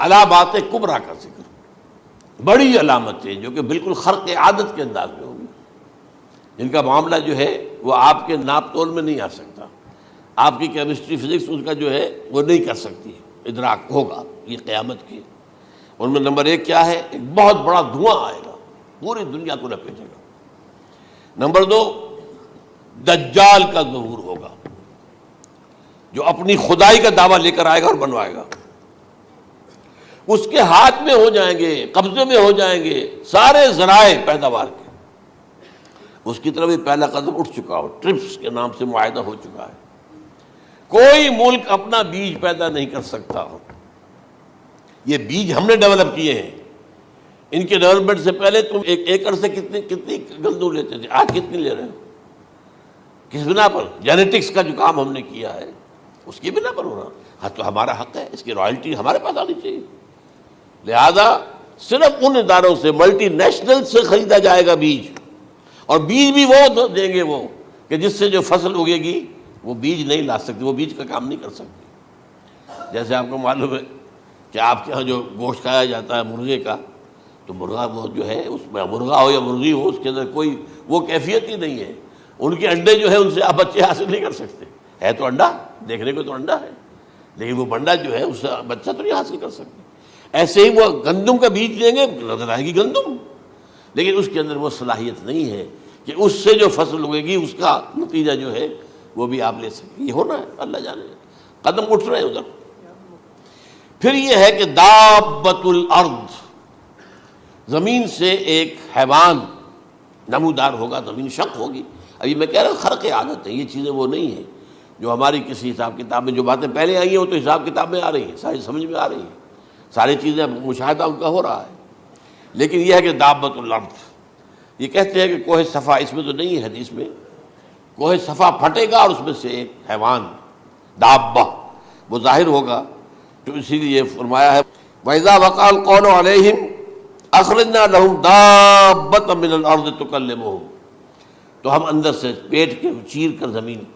علامات کبریٰ کا ذکر، بڑی علامتیں جو کہ بالکل خرق عادت کے انداز میں ہوگی، جن کا معاملہ جو ہے وہ آپ کے ناپ تول میں نہیں آ سکتا، آپ کی کیمسٹری فزکس اس کا جو ہے وہ نہیں کر سکتی، ادراک ہوگا یہ قیامت کی۔ ان میں نمبر ایک کیا ہے؟ ایک بہت بڑا دھواں آئے گا، پوری دنیا کو لپیٹے گا۔ نمبر دو، دجال کا ظہور ہوگا، جو اپنی خدائی کا دعویٰ لے کر آئے گا اور بنوائے گا۔ اس کے ہاتھ میں ہو جائیں گے، قبضے میں ہو جائیں گے سارے ذرائع پیداوار کے۔ اس کی طرف بھی پہلا قدم اٹھ چکا ہو، ٹرپس کے نام سے معاہدہ ہو چکا ہے۔ کوئی ملک اپنا بیج پیدا نہیں کر سکتا ہو، یہ بیج ہم نے ڈیولپ کیے ہیں۔ ان کے ڈیولپمنٹ سے پہلے تم ایک ایکڑ سے کتنی گندم لیتے تھے، آج کتنی لے رہے ہو؟ کس بنا پر؟ جینیٹکس کا جو کام ہم نے کیا ہے اس کی بنا پر ہو رہا۔ ہاں تو ہمارا حق ہے، اس کی رائلٹی ہمارے پاس آنی چاہیے۔ لہذا صرف ان اداروں سے، ملٹی نیشنل سے خریدا جائے گا بیج، اور بیج بھی وہ دیں گے وہ کہ جس سے جو فصل اگے گی وہ بیج نہیں لا سکتی، وہ بیج کا کام نہیں کر سکتی۔ جیسے آپ کو معلوم ہے کہ آپ کے ہاں جو گوشت کھایا جاتا ہے مرغے کا، تو مرغا وہ جو ہے اس میں مرغا ہو یا مرغی ہو، اس کے اندر کوئی وہ کیفیت ہی نہیں ہے۔ ان کے انڈے جو ہے ان سے آپ بچے حاصل نہیں کر سکتے، ہے تو انڈا، دیکھنے کو تو انڈا ہے، لیکن وہ بنڈا جو ہے اس سے بچہ تو نہیں حاصل کر سکتے۔ ایسے ہی وہ گندم کا بیج لیں گے، نظر آئے گی گندم، لیکن اس کے اندر وہ صلاحیت نہیں ہے کہ اس سے جو فصل اگے گی اس کا نتیجہ جو ہے وہ بھی آپ لے سکیں۔ یہ ہونا ہے، اللہ جانے، قدم اٹھ رہے ہیں ادھر۔ پھر یہ ہے کہ دابۃ الارض، زمین سے ایک حیوان نمودار ہوگا، زمین شق ہوگی۔ ابھی میں کہہ رہا ہوں خرق عادت ہے، یہ چیزیں وہ نہیں ہیں جو ہماری کسی حساب کتاب میں جو باتیں پہلے آئی ہیں وہ تو حساب کتاب میں آ رہی ہیں، ساری سمجھ میں آ رہی ہیں، ساری چیزیں مشاہدہ ان کا ہو رہا ہے۔ لیکن یہ ہے کہ دابۃ الارض، یہ کہتے ہیں کہ کوہ صفا، اس میں تو نہیں ہے حدیث میں، کوہ صفا پھٹے گا اور اس میں سے ایک حیوان دابہ وہ ظاہر ہوگا، تو اسی لیے فرمایا ہے وَإِذَا وَقَعَ الْقَوْلُ عَلَيْهِمْ أَخْرَجْنَا لَهُمْ دَابَّةً مِّنَ الْأَرْضِ تُكَلِّمُهُمْ، تو ہم اندر سے پیٹ کے چیر کر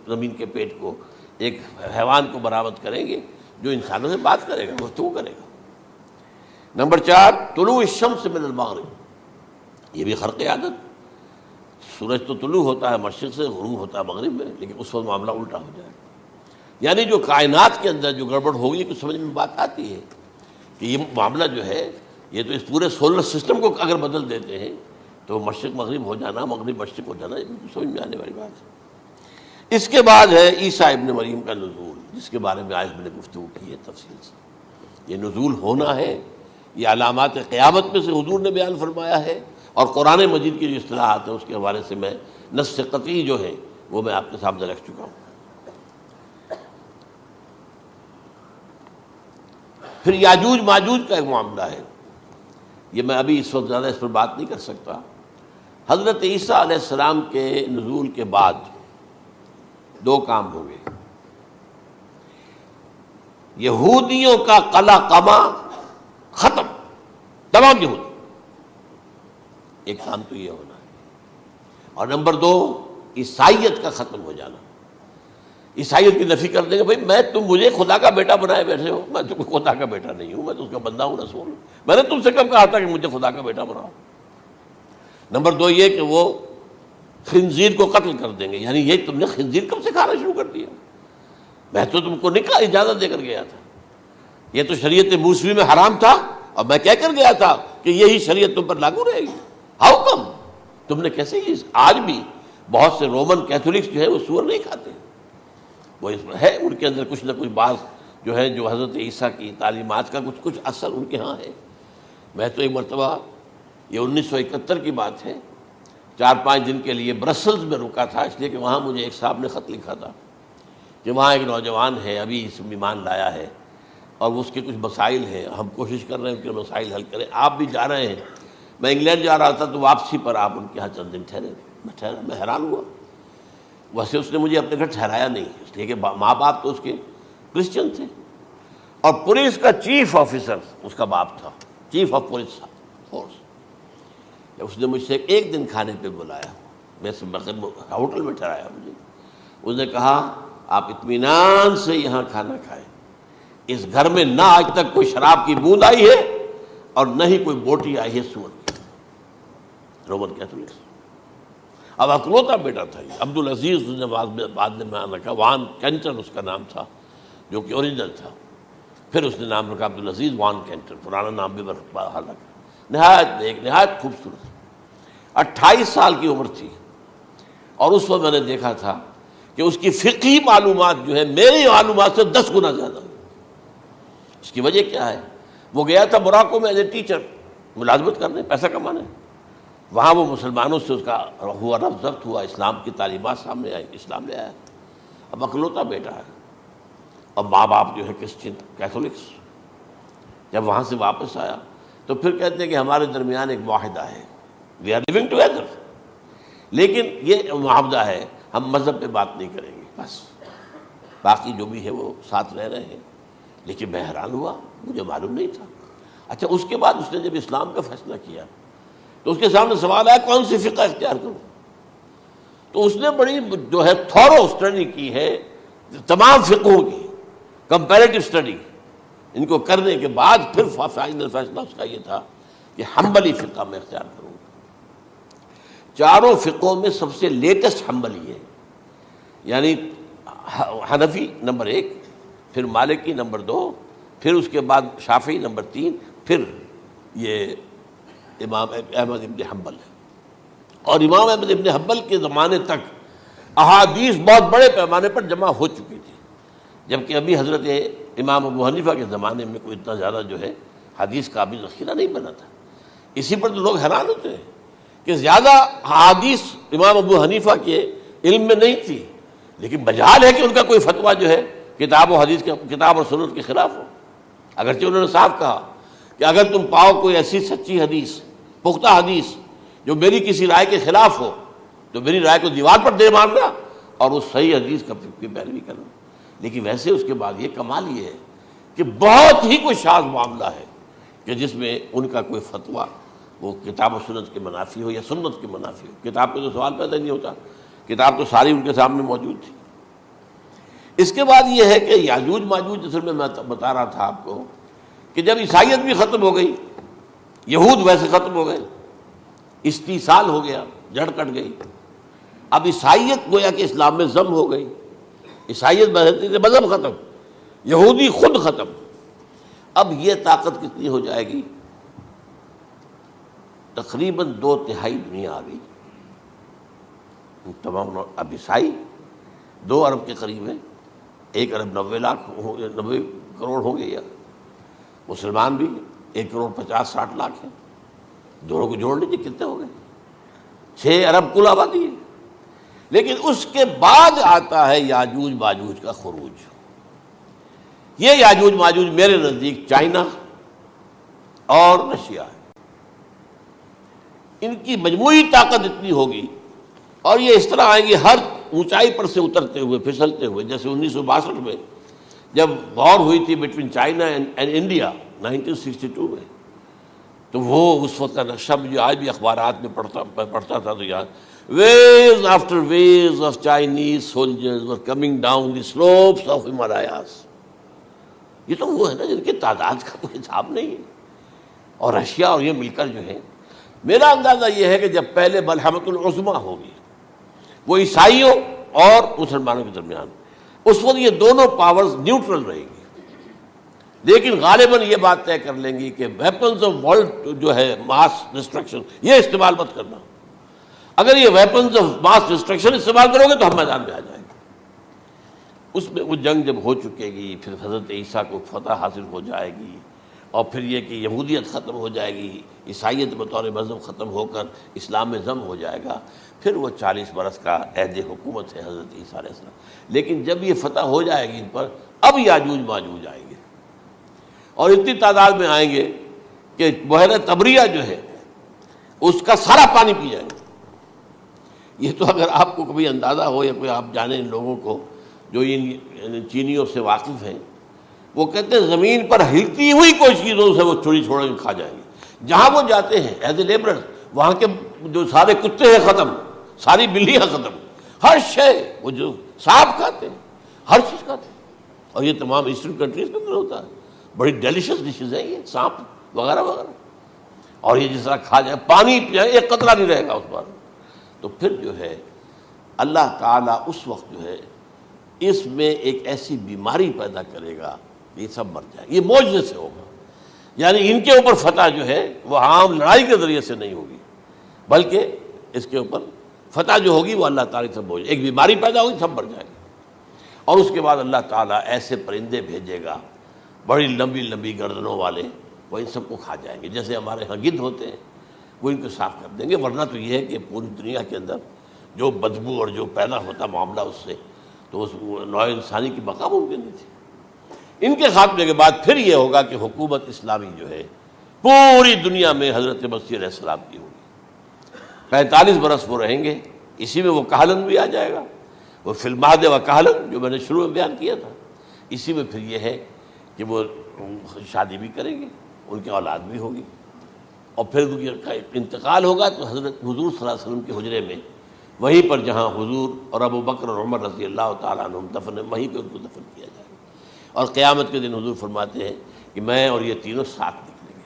زمین کے پیٹ کو ایک حیوان کو برآمد کریں گے جو انسانوں سے بات کرے گا، گفتگو کرے گا۔ نمبر 4، طلوع الشمس من المغرب، یہ بھی خرق عادت، سورج تو طلوع ہوتا ہے مشرق سے، غروب ہوتا ہے مغرب میں، لیکن اس وقت معاملہ الٹا ہو جائے گا۔ یعنی جو کائنات کے اندر جو گڑبڑ ہوگی کچھ سمجھ میں بات آتی ہے کہ یہ معاملہ جو ہے یہ تو اس پورے سولر سسٹم کو اگر بدل دیتے ہیں تو مشرق مغرب ہو جانا، مغرب مشرق ہو جانا، یہ سمجھ میں آنے والی بات ہے۔ اس کے بعد ہے عیسیٰ ابن مریم کا نزول، جس کے بارے میں آج میں نے گفتگو کی ہے تفصیل سے۔ یہ نزول ہونا ہے، یہ علامات قیامت میں سے حضور نے بیان فرمایا ہے، اور قرآن مجید کی جو اصطلاحات ہیں اس کے حوالے سے میں نص قطعی جو ہے وہ میں آپ کے سامنے رکھ چکا ہوں۔ پھر یاجوج ماجوج کا ایک معاملہ ہے، یہ میں ابھی اس وقت زیادہ اس پر بات نہیں کر سکتا۔ حضرت عیسیٰ علیہ السلام کے نزول کے بعد دو کام ہوں گے، یہودیوں کا قلع قمع ختم، تمام یہود، ایک کام تو یہ ہونا ہے، اور نمبر 2 عیسائیت کا ختم ہو جانا۔ عیسائیت کی نفی کر دیں گے، بھائی تم مجھے خدا کا بیٹا بنائے بیٹھے ہو، میں تم خدا کا بیٹا نہیں ہوں، میں تو اس کا بندہ ہوں، رسول ہوں، میں نے تم سے کب کہا تھا کہ مجھے خدا کا بیٹا بناؤ۔ نمبر 2 یہ کہ وہ خنزیر کو قتل کر دیں گے، یعنی یہ تم نے خنزیر کب سے کھانا شروع کر دیا؟ میں تو تم کو نکاح اجازت دے کر گیا تھا، یہ تو شریعت موسوی میں حرام تھا، اور میں کہہ کر گیا تھا کہ یہی شریعت تم پر لاگو رہے گی، ہاؤ کم؟ تم نے کیسے یہ؟ آج بھی بہت سے رومن کیتھولکس جو ہے وہ سور نہیں کھاتے، وہ اس میں ہے ان کے اندر کچھ نہ کچھ بات جو ہے جو حضرت عیسیٰ کی تعلیمات کا کچھ اثر ان کے ہاں ہے۔ میں تو ایک مرتبہ، یہ 1971 کی بات ہے، 4-5 دن کے لیے برسلز میں رکا تھا، اس لیے کہ وہاں مجھے ایک صاحب نے خط لکھا تھا کہ وہاں ایک نوجوان ہے، ابھی اس ایمان لایا ہے، اور اس کے کچھ مسائل ہیں، ہم کوشش کر رہے ہیں ان کے مسائل حل کریں، آپ بھی جا رہے ہیں۔ میں انگلینڈ جا رہا تھا تو واپسی پر آپ ان کے یہاں چند دن ٹھہرے، میں حیران ہوا۔ ویسے اس نے مجھے اپنے گھر ٹھہرایا نہیں، اس لیے کہ ماں باپ تو اس کے کرسچن تھے، اور پولیس کا چیف آفیسر اس کا باپ تھا، چیف آف پولیس فورس۔ اس نے مجھ سے ایک دن کھانے پہ بلایا، میں ہوٹل میں ٹھہرایا مجھے، اس نے کہا آپ اطمینان سے یہاں کھانا کھائیں، اس گھر میں نہ آج تک کوئی شراب کی بوند آئی ہے اور نہ ہی کوئی بوٹی آئی ہے سور کی. Roman Catholics. اب اکلوتا بیٹا تھا یہ عبدالعزیز نے بعد میں نام رکھا. وان کینٹر اس کا نام تھا جو کہ اوریجنل تھا. پھر اس نے نام رکھا عبدالعزیز وان کینٹر. پرانا نام بھی بحال رکھا. نہایت ایک نہایت خوبصورت. 28 سال کی عمر تھی اور اس وقت میں نے دیکھا تھا کہ اس کی فقہی معلومات جو ہے میری معلومات سے 10 گنا زیادہ. اس کی وجہ کیا ہے؟ وہ گیا تھا موراکو میں ایز اے ٹیچر ملازمت کرنے، پیسہ کمانے. وہاں وہ مسلمانوں سے اس کا ہوا ربط ضبط ہوا، اسلام کی تعلیمات سامنے آئی، اسلام لے آیا. اب اکلوتا بیٹا ہے اور ماں باپ جو ہے کرسچن کیتھولکس. جب وہاں سے واپس آیا تو پھر کہتے ہیں کہ ہمارے درمیان ایک معاہدہ ہے، وی آر لیونگ ٹوگیدر، لیکن یہ معاہدہ ہے ہم مذہب پہ بات نہیں کریں گے، بس باقی جو بھی ہے وہ ساتھ رہ رہے ہیں. لیکن میں حیران ہوا، مجھے معلوم نہیں تھا. اچھا اس کے بعد اس نے جب اسلام کا فیصلہ کیا تو اس کے سامنے سوال آیا کون سی فقہ اختیار کروں. تو اس نے بڑی جو ہے تھورو اسٹڈی کی ہے تمام فقہوں کی، کمپیریٹو اسٹڈی. ان کو کرنے کے بعد پھر فائنل فیصلہ اس کا یہ تھا کہ حنبلی فقہ میں اختیار کروں. چاروں فقہوں میں سب سے لیٹسٹ حنبلی ہے، یعنی حنفی نمبر 1، پھر مالکی نمبر 2، پھر اس کے بعد شافعی نمبر 3، پھر یہ امام احمد ابن حنبل ہے. اور امام احمد ابن حنبل کے زمانے تک احادیث بہت بڑے پیمانے پر جمع ہو چکی تھی، جبکہ ابھی حضرت امام ابو حنیفہ کے زمانے میں کوئی اتنا زیادہ جو ہے حدیث کا بھی ذخیرہ نہیں بنا تھا. اسی پر تو لوگ حیران ہوتے ہیں کہ زیادہ حدیث امام ابو حنیفہ کے علم میں نہیں تھی، لیکن بجال ہے کہ ان کا کوئی فتویٰ جو ہے کتاب و حدیث کے کتاب اور سنت کے خلاف ہو. اگرچہ انہوں نے صاف کہا کہ اگر تم پاؤ کوئی ایسی سچی حدیث، پختہ حدیث جو میری کسی رائے کے خلاف ہو تو میری رائے کو دیوار پر دے مارنا اور اس صحیح حدیث کی پیروی کرنا. لیکن ویسے اس کے بعد یہ کمال یہ ہے کہ بہت ہی کوئی شاذ معاملہ ہے کہ جس میں ان کا کوئی فتویٰ وہ کتاب و سنت کے منافی ہو یا سنت کے منافی ہو. کتاب پہ تو سوال پیدا نہیں ہوتا، کتاب تو ساری ان کے سامنے موجود تھی. اس کے بعد یہ ہے کہ یاجوج ماجوج اصل میں بتا رہا تھا آپ کو کہ جب عیسائیت بھی ختم ہو گئی، یہود ویسے ختم ہو گئے، استیصال ہو گیا، جڑ کٹ گئی. اب عیسائیت گویا کہ اسلام میں ضم ہو گئی. عیسائیت مذہب ختم، یہودی خود ختم. اب یہ طاقت کتنی ہو جائے گی؟ تقریباً 2/3 دنیا آ گئی. تمام اب عیسائی 2 ارب کے قریب ہے، 1 ارب 90 کروڑ ہو گئے، یا مسلمان بھی 1 کروڑ 50-60 لاکھ ہیں. دونوں کو جوڑ لیجیے کتنے ہو گئے؟ 6 ارب کل آبادی ہے. لیکن اس کے بعد آتا ہے یاجوج ماجوج کا خروج. یہ یاجوج ماجوج میرے نزدیک چائنا اور رشیا ہے. ان کی مجموعی طاقت اتنی ہوگی اور یہ اس طرح آئیں گے ہر اونچائی پر سے اترتے ہوئے، پھسلتے ہوئے. جیسے 1962 میں جب وار ہوئی تھی بٹوین چائنا اینڈ انڈیا 1962 میں، تو وہ اس وقت کا نقشہ جو آج بھی اخبارات میں پڑھتا تھا تو یاد، waves after waves of Chinese soldiers were coming down the slopes of Himalayas. یہ تو وہ ہے نا جن کی تعداد کا کوئی حساب نہیں ہے. اور رشیا اور یہ مل کر جو ہے، میرا اندازہ یہ ہے کہ جب پہلے ملحمۃ العظمیٰ ہوگی وہ عیسائیوں اور مسلمانوں کے درمیان، اس وقت یہ دونوں پاورز نیوٹرل رہیں گی. لیکن غالباً یہ بات طے کر لیں گی کہ ویپنز آف ورلڈ جو ہے ماس ڈسٹرکشن یہ استعمال مت کرنا. اگر یہ ویپنز آف ماس ڈسٹرکشن استعمال کرو گے تو ہم میدان میں آ جائیں گے. اس میں وہ جنگ جب ہو چکے گی، پھر حضرت عیسیٰ کو فتح حاصل ہو جائے گی، اور پھر یہ کہ یہودیت ختم ہو جائے گی، عیسائیت بطور مذہب ختم ہو کر اسلام میں ضم ہو جائے گا. پھر وہ 40 برس کا عہد حکومت ہے حضرت عیسیٰ علیہ السلام. لیکن جب یہ فتح ہو جائے گی ان پر، اب یاجوج ماجوج آئیں گے اور اتنی تعداد میں آئیں گے کہ بحیرہ طبریہ جو ہے اس کا سارا پانی پی جائیں گے. یہ تو اگر آپ کو کبھی اندازہ ہو یا کوئی آپ جانیں ان لوگوں کو جو ان چینیوں سے واقف ہیں، وہ کہتے ہیں زمین پر ہلتی ہوئی کوئی چیزوں سے وہ چوری چھوڑ کے کھا جائیں گے. جہاں وہ جاتے ہیں ایز اے لیبرر، وہاں کے جو سارے کتے ہیں ختم، ساری بلیاں ختم، ہر شے، وہ جو سانپ کھاتے ہیں، ہر چیز کھاتے ہیں. اور یہ تمام ایسٹرن کنٹریز کے اندر ہوتا ہے. بڑی ڈیلیشیس ڈشز ہیں یہ، سانپ وغیرہ وغیرہ. اور یہ جس طرح کھا جائے، پانی پی جائے، ایک قطرہ نہیں رہے گا اس پر. تو پھر جو ہے اللہ تعالیٰ اس وقت جو ہے اس میں ایک ایسی بیماری پیدا کرے گا کہ یہ سب مر جائے. یہ معجزے سے ہوگا. یعنی ان کے اوپر فتح جو ہے وہ عام لڑائی کے ذریعے سے نہیں ہوگی، بلکہ اس کے اوپر فتح جو ہوگی وہ اللہ تعالیٰ سے ہوگی. ایک بیماری پیدا ہوگی، سب مر جائے گا. اور اس کے بعد اللہ تعالیٰ ایسے پرندے بھیجے گا بڑی لمبی لمبی گردنوں والے، وہ ان سب کو کھا جائیں گے. جیسے ہمارے ہاں گدھ ہوتے ہیں، وہ ان کو صاف کر دیں گے. ورنہ تو یہ ہے کہ پوری دنیا کے اندر جو بدبو اور جو پیدا ہوتا معاملہ اس سے، تو اس نوع انسانی کی بقا ممکن نہیں تھی. ان کے خاتمے کے بعد پھر یہ ہوگا کہ حکومت اسلامی جو ہے پوری دنیا میں حضرت مسیح علیہ السلام کی ہوگی. 45 برس وہ رہیں گے. اسی میں وہ کہلن بھی آ جائے گا، وہ فی المہد و کہلن جو میں نے شروع میں بیان کیا تھا. اسی میں پھر یہ ہے کہ وہ شادی بھی کریں گے، ان کی اولاد بھی ہوگی. اور پھر ان کا انتقال ہوگا تو حضرت حضور صلی اللہ علیہ وسلم کے حجرے میں، وہیں پر جہاں حضور اور ابو بکر اور عمر رضی اللہ تعالیٰ عنہم دفن ہیں، وہیں پہ ان کو دفن کیا جائے گا. اور قیامت کے دن حضور فرماتے ہیں کہ میں اور یہ تینوں ساتھ نکلیں گے.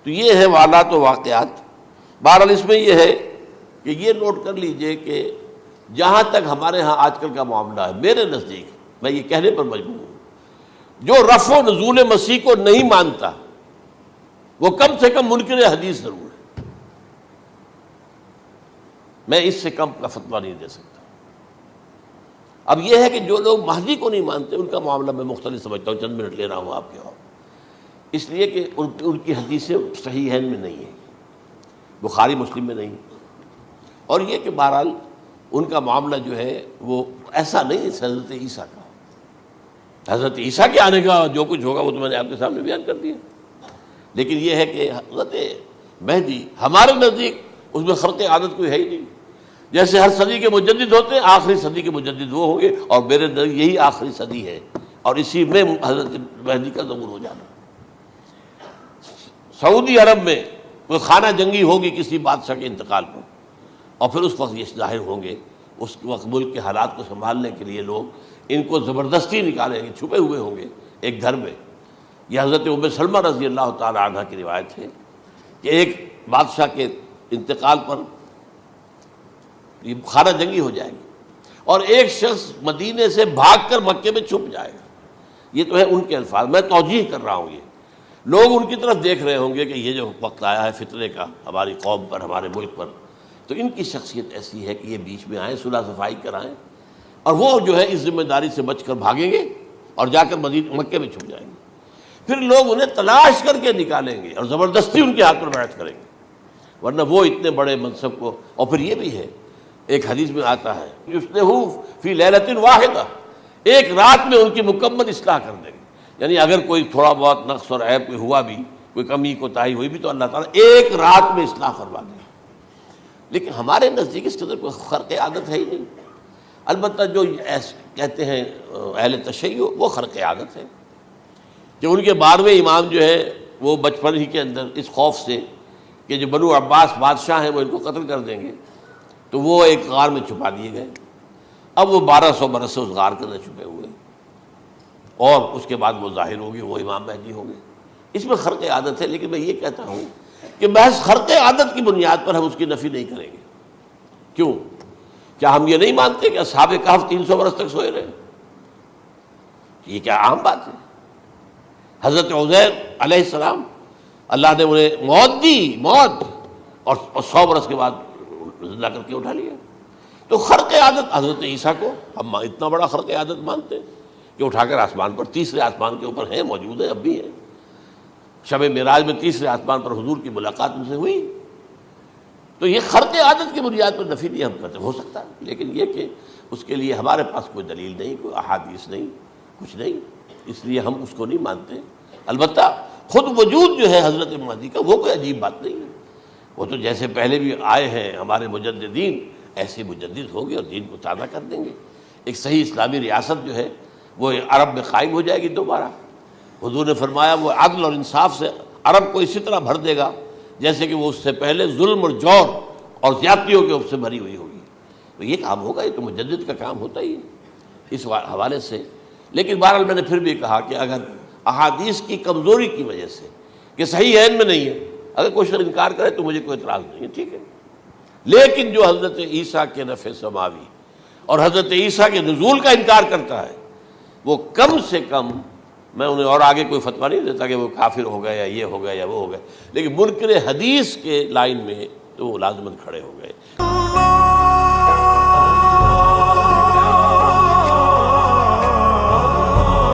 تو یہ ہے والات و واقعات. بہرحال اس میں یہ ہے کہ یہ نوٹ کر لیجئے کہ جہاں تک ہمارے ہاں آج کل کا معاملہ ہے، میرے نزدیک میں یہ کہنے پر مجبور ہوں، جو رفع و نزول مسیح کو نہیں مانتا وہ کم سے کم منکر حدیث ضرور ہے. میں اس سے کم کا فتویٰ نہیں دے سکتا. اب یہ ہے کہ جو لوگ مہدی کو نہیں مانتے ان کا معاملہ میں مختلف سمجھتا ہوں. چند منٹ لے رہا ہوں آپ کے، اور اس لیے کہ ان کی حدیثیں صحیحین میں نہیں ہیں، بخاری مسلم میں نہیں. اور یہ کہ بہرحال ان کا معاملہ جو ہے وہ ایسا نہیں ہے حضرت عیسیٰ کا. حضرت عیسیٰ کے آنے کا جو کچھ ہوگا وہ تو میں نے آپ کے سامنے بیان کر دیا. لیکن یہ ہے کہ حضرت مہدی ہمارے نزدیک اس میں خرق عادت کوئی ہے ہی نہیں. جیسے ہر صدی کے مجدد ہوتے ہیں، آخری صدی کے مجدد وہ ہوں گے، اور میرے نزدیک یہی آخری صدی ہے، اور اسی میں حضرت مہدی کا ظہور ہو جانا. سعودی عرب میں کوئی خانہ جنگی ہوگی کسی بادشاہ کے انتقال پر، اور پھر اس وقت یہ ظاہر ہوں گے. اس وقت ملک کے حالات کو سنبھالنے کے لیے لوگ ان کو زبردستی نکالیں گے، چھپے ہوئے ہوں گے ایک گھر میں. یہ حضرت ام سلمہ رضی اللہ تعالی عنہ کی روایت ہے کہ ایک بادشاہ کے انتقال پر یہ خانہ جنگی ہو جائے گی، اور ایک شخص مدینے سے بھاگ کر مکے میں چھپ جائے گا. یہ تو ہے ان کے الفاظ، میں توجیہ کر رہا ہوں. یہ لوگ ان کی طرف دیکھ رہے ہوں گے کہ یہ جو وقت آیا ہے فتنے کا ہماری قوم پر، ہمارے ملک پر، تو ان کی شخصیت ایسی ہے کہ یہ بیچ میں آئیں، صلح صفائی کرائیں، اور وہ جو ہے اس ذمہ داری سے بچ کر بھاگیں گے اور جا کر مکے میں چھپ جائیں گے. پھر لوگ انہیں تلاش کر کے نکالیں گے اور زبردستی ان کے ہاتھ پر بیعت کریں گے، ورنہ وہ اتنے بڑے منصب کو. اور پھر یہ بھی ہے، ایک حدیث میں آتا ہے یصلحو فی لیلۃ واحدہ، ایک رات میں ان کی مکمل اصلاح کر دیں گے. یعنی اگر کوئی تھوڑا بہت نقص اور عیب کوئی ہوا بھی، کوئی کمی کوتاہی ہوئی بھی، تو اللہ تعالیٰ ایک رات میں اصلاح کروا دیں گے. لیکن ہمارے نزدیک اس کے اندر کوئی خرق عادت ہے ہی نہیں. البتہ جو کہتے ہیں اہل تشیع، وہ خرق عادت ہے کہ ان کے 12ویں امام جو ہے وہ بچپن ہی کے اندر اس خوف سے کہ جو بنو عباس بادشاہ ہیں وہ ان کو قتل کر دیں گے، تو وہ ایک غار میں چھپا دیے گئے. اب وہ 1200 برس سے اس غار کے اندر چھپے ہوئے، اور اس کے بعد وہ ظاہر ہوگی، وہ امام مہدی ہوں گے. اس میں خرق عادت ہے. لیکن میں یہ کہتا ہوں کہ محض خرق عادت کی بنیاد پر ہم اس کی نفی نہیں کریں گے. کیوں؟ کیا ہم یہ نہیں مانتے کہ اصحاب کہف 300 برس تک سوئے رہے؟ یہ کیا عام بات ہے؟ حضرت عزیر علیہ السلام اللہ نے انہیں موت دی، موت، اور 100 برس کے بعد زندہ کر کے اٹھا لیا. تو خرق عادت حضرت عیسیٰ کو ہم اتنا بڑا خرق عادت مانتے ہیں کہ اٹھا کر آسمان پر، تیسرے آسمان کے اوپر ہیں، موجود ہیں، اب بھی ہیں. شب معراج میں تیسرے آسمان پر حضور کی ملاقات ان سے ہوئی. تو یہ خرق عادت کی بنیاد پر نفی نہیں ہم کرتے. ہو سکتا ہے، لیکن یہ کہ اس کے لیے ہمارے پاس کوئی دلیل نہیں، کوئی احادیث نہیں، کچھ نہیں، اس لیے ہم اس کو نہیں مانتے. البتہ خود وجود جو ہے حضرت مہدی کا وہ کوئی عجیب بات نہیں ہے. وہ تو جیسے پہلے بھی آئے ہیں ہمارے مجددین، ایسے مجدد ہوں گے اور دین کو تازہ کر دیں گے. ایک صحیح اسلامی ریاست جو ہے وہ عرب میں قائم ہو جائے گی دوبارہ. حضور نے فرمایا وہ عدل اور انصاف سے عرب کو اسی طرح بھر دے گا جیسے کہ وہ اس سے پہلے ظلم اور جور اور زیادتیوں کے سے بھری ہوئی ہوگی. تو یہ کام ہوگا، یہ تو مجدد کا کام ہوتا ہی ہے اس حوالے سے. لیکن بہرحال میں نے پھر بھی کہا کہ اگر احادیث کی کمزوری کی وجہ سے کہ صحیح عین میں نہیں ہے، اگر کوئی شخص انکار کرے تو مجھے کوئی اعتراض نہیں ہے، ٹھیک ہے، لیکن جو حضرت عیسیٰ کے نفع سماوی اور حضرت عیسیٰ کے نزول کا انکار کرتا ہے وہ کم سے کم، میں انہیں اور آگے کوئی فتویٰ نہیں دیتا کہ وہ کافر ہو گئے یا یہ ہو گئے یا وہ ہو گئے، لیکن منکر حدیث کے لائن میں تو وہ لازماً کھڑے ہو گئے۔